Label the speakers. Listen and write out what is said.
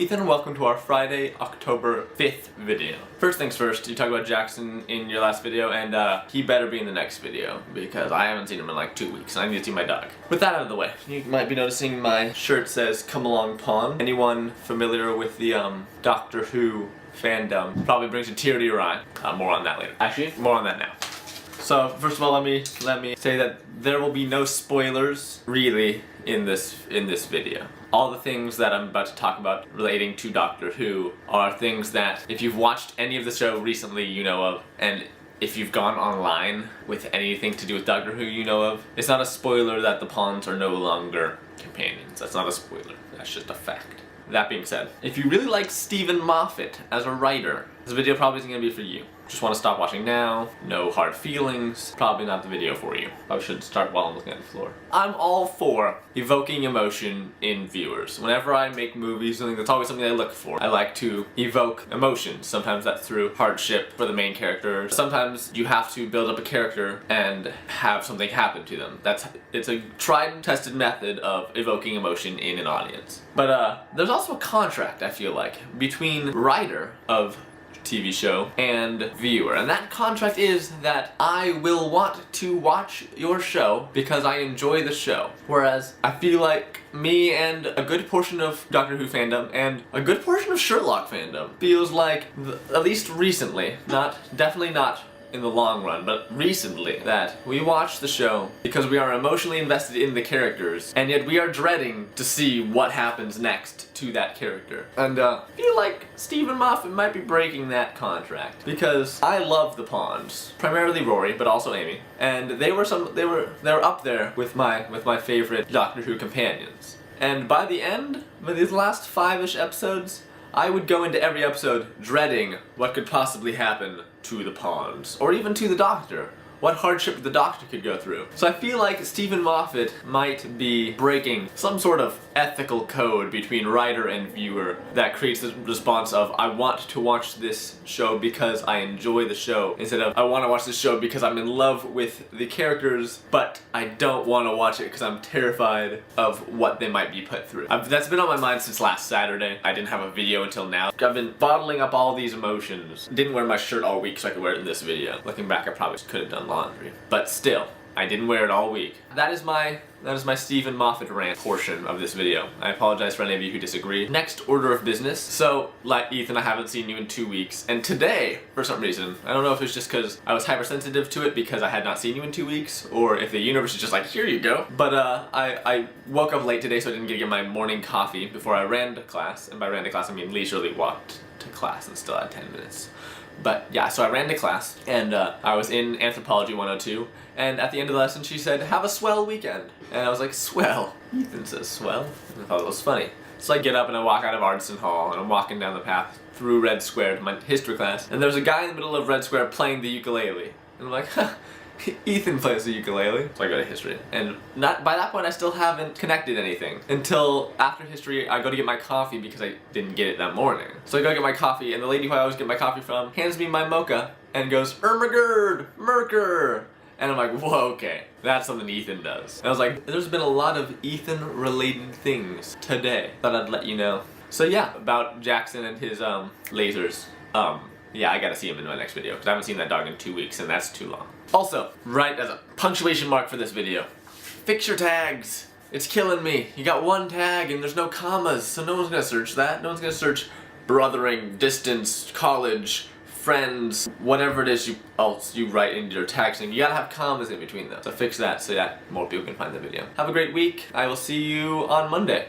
Speaker 1: Ethan, welcome to our Friday, October 5th video. First things first, you talked about Jackson in your last video, and he better be in the next video, because I haven't seen him in like 2 weeks, and I need to see my dog. With that out of the way, you might be noticing my shirt says, "Come Along Pawn." Anyone familiar with the Doctor Who fandom probably brings a tear to your eye. More on that later. Actually, more on that now. So, first of all, let me say that there will be no spoilers, really, in this video. All the things that I'm about to talk about relating to Doctor Who are things that, if you've watched any of the show recently, you know of, and if you've gone online with anything to do with Doctor Who you know of. It's not a spoiler that the pawns are no longer companions. That's not a spoiler. That's just a fact. That being said, if you really like Stephen Moffat as a writer, this video probably isn't going to be for you. Just want to stop watching now, no hard feelings, probably not the video for you. I should start while I'm looking at the floor. I'm all for evoking emotion in viewers. Whenever I make movies, that's always something I look for. I like to evoke emotions. Sometimes that's through hardship for the main character. Sometimes you have to build up a character and have something happen to them. It's a tried and tested method of evoking emotion in an audience. But there's also a contract, I feel like, between writer of TV show and viewer, and that contract is that I will want to watch your show because I enjoy the show. Whereas I feel like me and a good portion of Doctor Who fandom and a good portion of Sherlock fandom feels like, at least recently, definitely not in the long run, but recently, that we watch the show because we are emotionally invested in the characters, and yet we are dreading to see what happens next to that character. And I feel like Stephen Moffat might be breaking that contract, because I love the pawns, primarily Rory, but also Amy, and they were up there with my favorite Doctor Who companions. And by the end, by these last 5-ish episodes, I would go into every episode dreading what could possibly happen to the pawns, or even to the Doctor. What hardship the Doctor could go through. So I feel like Stephen Moffat might be breaking some sort of ethical code between writer and viewer that creates the response of, I want to watch this show because I enjoy the show, instead of, I want to watch this show because I'm in love with the characters, but I don't want to watch it because I'm terrified of what they might be put through. That's been on my mind since last Saturday. I didn't have a video until now. I've been bottling up all these emotions. Didn't wear my shirt all week so I could wear it in this video. Looking back, I probably could have done laundry. But still, I didn't wear it all week. That is my Stephen Moffat rant portion of this video. I apologize for any of you who disagree. Next order of business. So, like Ethan, I haven't seen you in 2 weeks, and today, for some reason, I don't know if it's just because I was hypersensitive to it because I had not seen you in 2 weeks, or if the universe is just like, here you go. But I woke up late today, so I didn't get to get my morning coffee before I ran to class, and by ran to class I mean leisurely walked to class and still had 10 minutes. But yeah, so I ran to class, and I was in Anthropology 102, and at the end of the lesson she said, have a swell weekend. And I was like, swell? Ethan says swell? And I thought it was funny. So I get up and I walk out of Artisan Hall, and I'm walking down the path through Red Square to my history class, and there's a guy in the middle of Red Square playing the ukulele. And I'm like, huh. Ethan plays the ukulele. So I go to history. And by that point I still haven't connected anything. Until after history I go to get my coffee because I didn't get it that morning. So I go get my coffee, and the lady who I always get my coffee from hands me my mocha and goes, Ermagerd, Merker. And I'm like, whoa, okay. That's something Ethan does. And I was like, there's been a lot of Ethan related things today. Thought I'd let you know. So yeah, about Jackson and his lasers. Yeah, I gotta see him in my next video, because I haven't seen that dog in 2 weeks, and that's too long. Also, right as a punctuation mark for this video, fix your tags. It's killing me. You got one tag and there's no commas, so no one's gonna search that. No one's gonna search brothering, distance, college, friends, whatever it is you write into your tags, and you gotta have commas in between them. So fix that so that more people can find the video. Have a great week. I will see you on Monday.